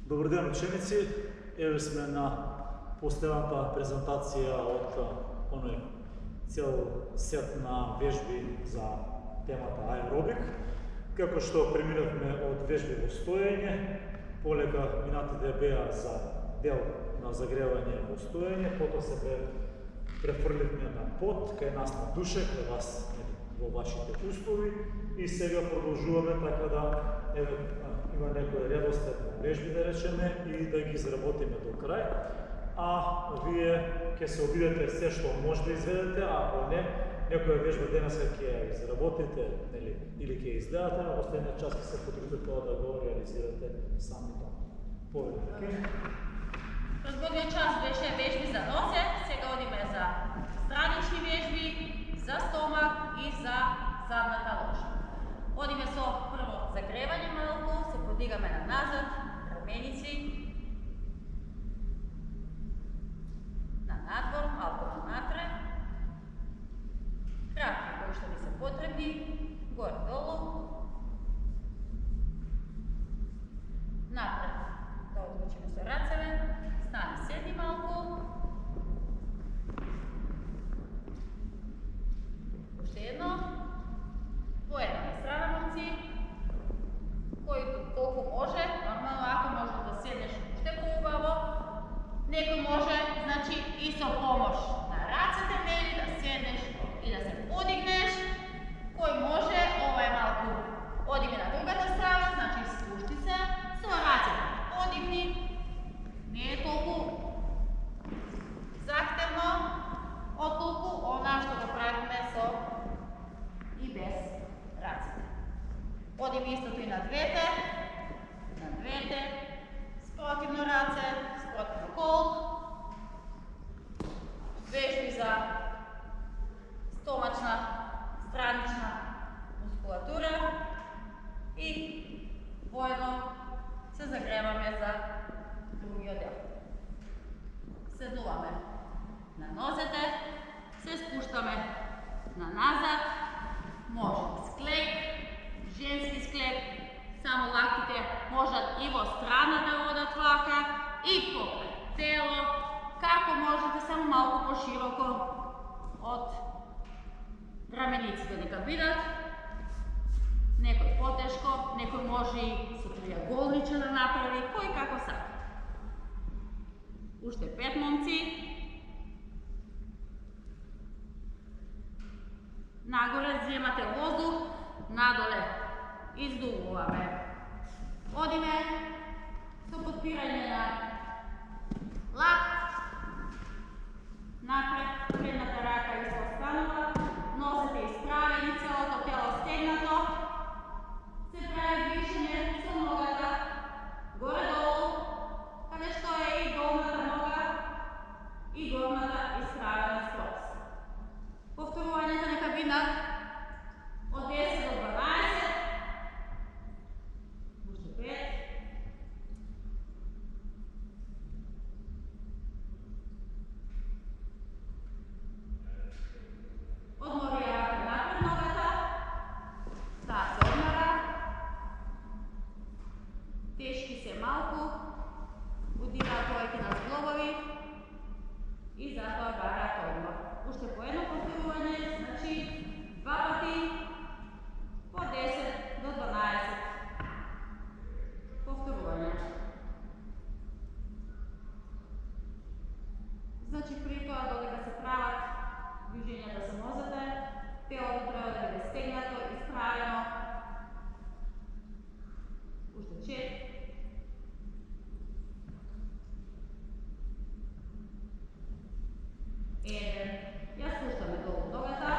Добър ден, ученици! Еве сме на последната презентација од оној цел сет на вежби за темата аеробик. Како што преминавме од вежби во стоење, полека минатите беа за дел на загревање во стоење, потоа се префрливме на пот, кај нас на душе, кај вас во вашите услови, и сега продолжуваме така да има некој редослед на вежби, да речеме, и да ги изработиме до крај. А вие ќе се обидете се што може да изведете, а ако не, некоја вежба денеска ќе ја изработите или ќе ја изгледате, а последниот час ќе се потрудите тоа да го реализирате сами тоа. Поведете. Предходниот час беше вежби за нозе, сега одиме за странични вежби, за стомак и за задната ложа. Одиме со прво загревање малку, се подигаме на назад, раменици, на надвор, малку нанатре, краки кои што ни се потребни, горе-долу, напред, да одлучиме со рацеве, стани седни малку, уште едно, по една страна момци, којто колку може, нормално ако може да седнеш уште поубаво, некој може, значи и со помош на рацете нели да седнеш и да се подигнеш, кој може, ова е малку, одиме на другата страна, значи спушти се, со рацете подигни, не е толку захтевно, отколку она што го правиме со и без рацете. Одиме истото и на двете, спротивно раце, спротивно кол, вежби за стомачна, странична мускулатура и воедно се загреваме за другиот дел. Седнуваме на нозете, се спуштаме на назад, може склек, женски склек, само лактите можат и во страна да одат вака, и покрај тело, како можете, само малку пошироко од рамениците нека бидат, некој потешко, некој може и со триаголниче да направи, кој како сака. Уште 5 момци. Нагоре земате воздух, надоле издувуваме. Одиме со подпирање на лакт, напред, предната рака исто останува, носете исправени, целото тело стегнато, се прави движење со ногата, горе-долу, каде што е и долната нога и горната исправена скроз. Повторувањето нека бидат од 10 до 12, уште 5, одмори раката напред ногата, таа се одмора, тешки се малку, удираат твоите на зглобови и затоа бараат одмор. Уште по едно повторување, значи 2 пати по 10 до 12 повторувања. Значи при тоа додека се прават движењата со нозете, телото треба да биде стегнато, исправено. Уште 4. Ја спуштаме долу ногата.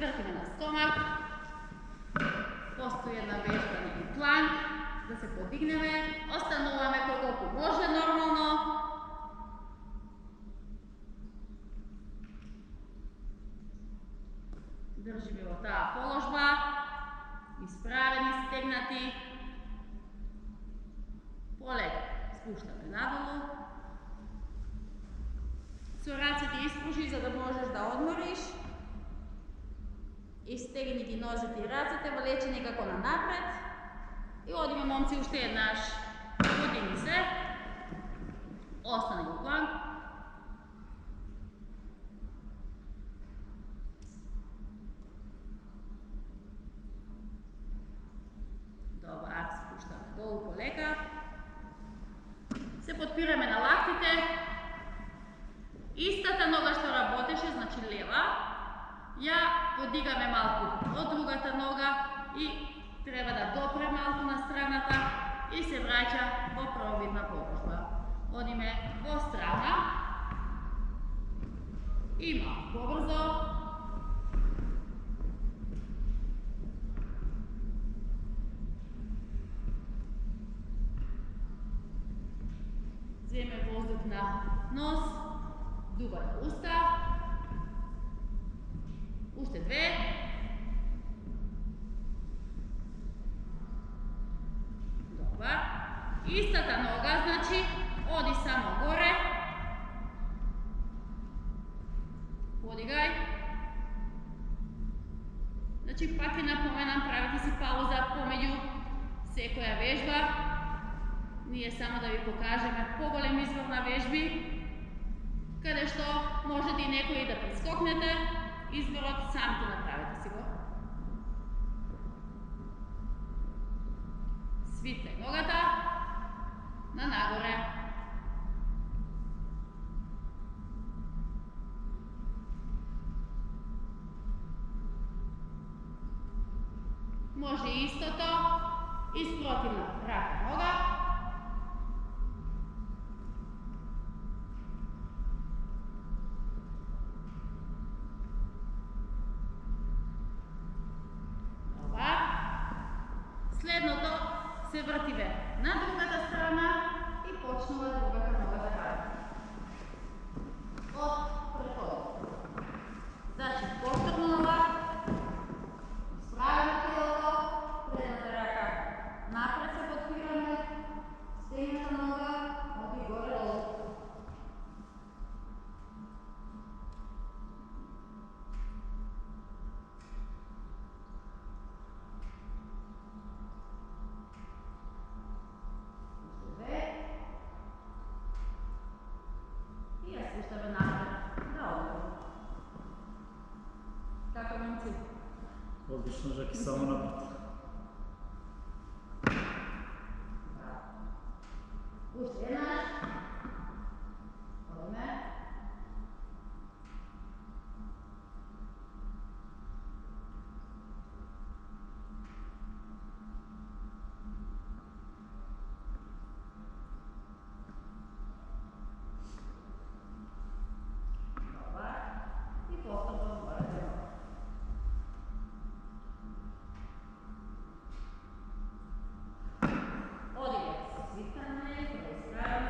vrtimo na stomak. Postoji jedna vježba neki plank, da se podigneme, ostanovame koliko može normalno. Držimo ta položba, ispraveni, stegnati. Poleg spuštame nadolu. Race ti ispruži za da možeš da odmoriš. Iztegni ti nozete i racete, vleči nekako na napred. I odimo momci ušte jednaš. Podigni se. Ostani u plank. Dobar, spuštame dolu poleka. Se potpirаме na laktite. Истата нога што работеше, значи лева, ја подигаме малку од другата нога и треба да допре малку на страната и се враќа во правовидна положба. Одиме во страна и малку побрзо. Земе воздух на нос. Дуба на уста. Уште две. Добар. Истата нога, значи, оди само горе. Подигај. Значи, пак ќе напоменам, правите си пауза помеѓу секоја вежба. Ние само да ви покажеме поголем избор на вежби, каде што можете и некои да прескокнете, изборот самите направете си го. Свитне ногата на нагоре. Може истото, isprotivna raka noga. Следното се вртиме на другата страна и почнува другата нога да ради. Од преходот. Значи, повторно нога, изправяме телото, предната рака напред се подпираме, стегната нога, оди горе-долу. Одлично, Жаки, само напред. Уште еднаш. Одиме. Добар. И повторно отворете нога. Odide, svitane, preispravljamo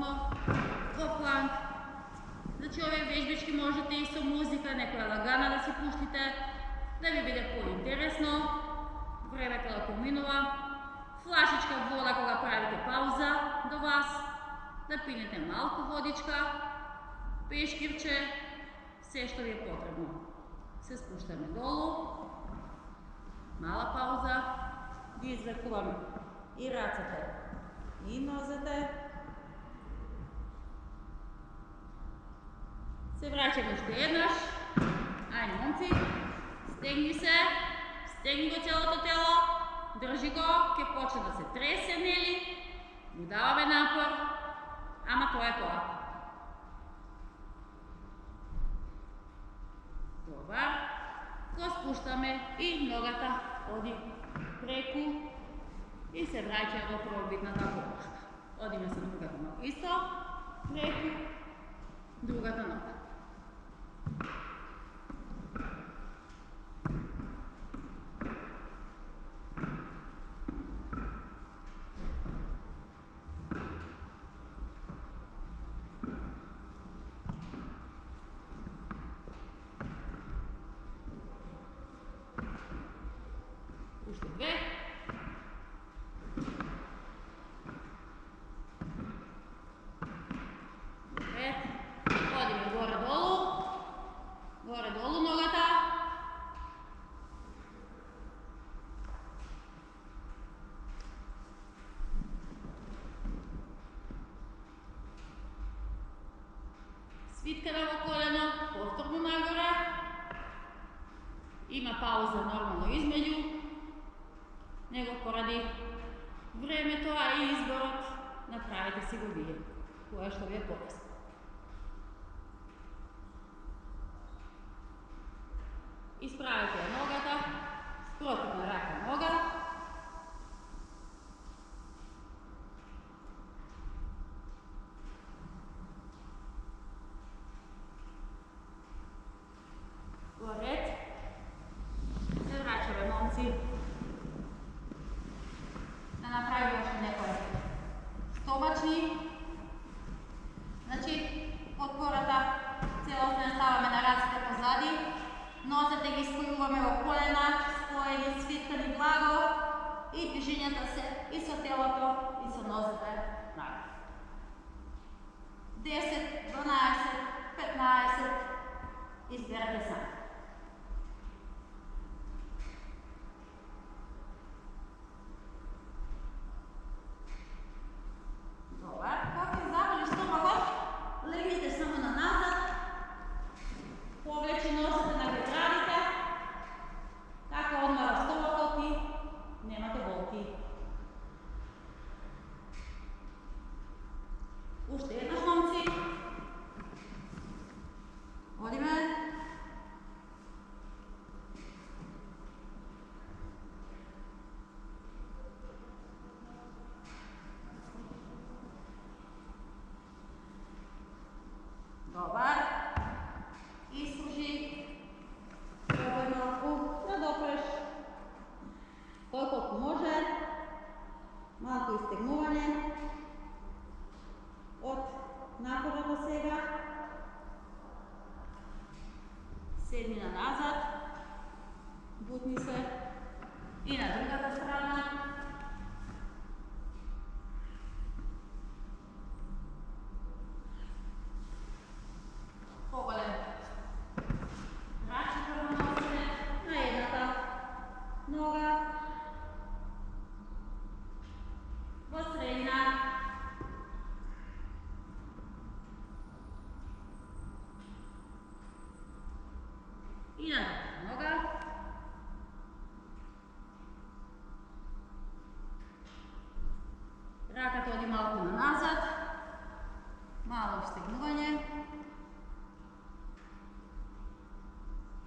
komotno во планк. Значи овие вежбички можете и со музика, некоја лагана да си пуштите, да ви биде поинтересно. Времето да поминува. Флашичка вода кога правите пауза до вас, да пинете малку водичка, пешкирче, се што ви е потребно. Се спуштаме долу, мала пауза, ги извлекуваме и рацете и нозете. Се враќаме уште еднаш. Ајде, момци, стегни се, стегни го целото тело, држи го, ќе почне да се тресе, нели? Му даваме напор, ама тоа е тоа. Добар. Го спуштаме и ногата оди преку и се враќа во првобитната положка. Одиме со другата нога исто, преку другата нога. Уште две. Пет. Одиме горе-долу. Горе-долу ногата. Свиткана во колено, повторно нагоре. Има пауза нормално измеѓу, него поради времето, а и изборот, направите си го вие, кое што ви е полесно. Исправите ја ногата, спротивна рака нога. Во ред. Се враќаме, момци. Да направиме уште некои стомачни. Значи, отпората целосно ја ставаме на раците позади. Нозете ги спојуваме во колена, споени, свиткани благо и движењата се и со телото и со нозете нагоре. 10, 12, 15, изберете сами. Добар, кога ќе заболи стомахот, легнете само на назад, повлечи нозете на бедрадите, така одмара стомахот и немате болки. Уште еднаш, момци. Одиме. Добар. Изслужи. Пробај малку да допреш. Кој колку може. Малко истегнување од напорот сега. Седни на назад. Бутни се и на другата страна. Поголем. Рачи прво носиме на едната нога. Во средина. И на другата нога. Раката оди малку на назад. Мало стегнување.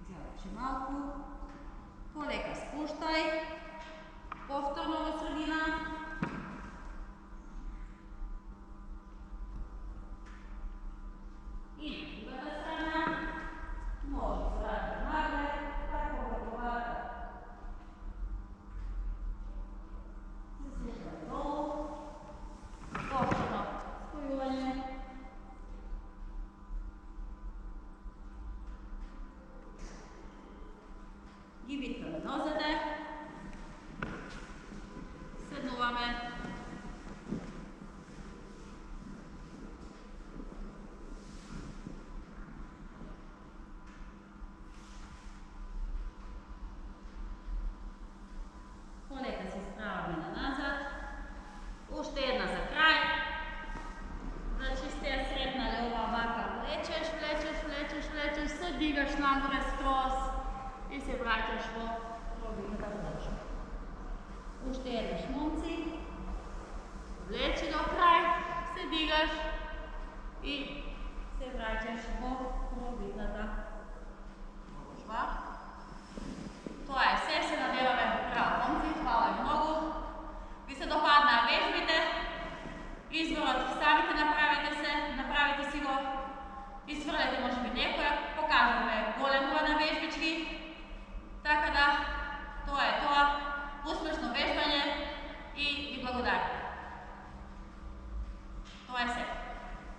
Заврши малку. Полека спуштај. Повторно во средина. И на другата страна. Може да се вратите нагоре. i se vraćaš po kruglicata. Gužva. To je sve se nadevame prav momci, hvala im mnogo. Vi se dopadne vežbite, izvorot stavite, napravite si go, isvrljajte može biti nekoja, pokažeme golem na vežbički, tako da to je to, uspješno vežbanje i blagodat.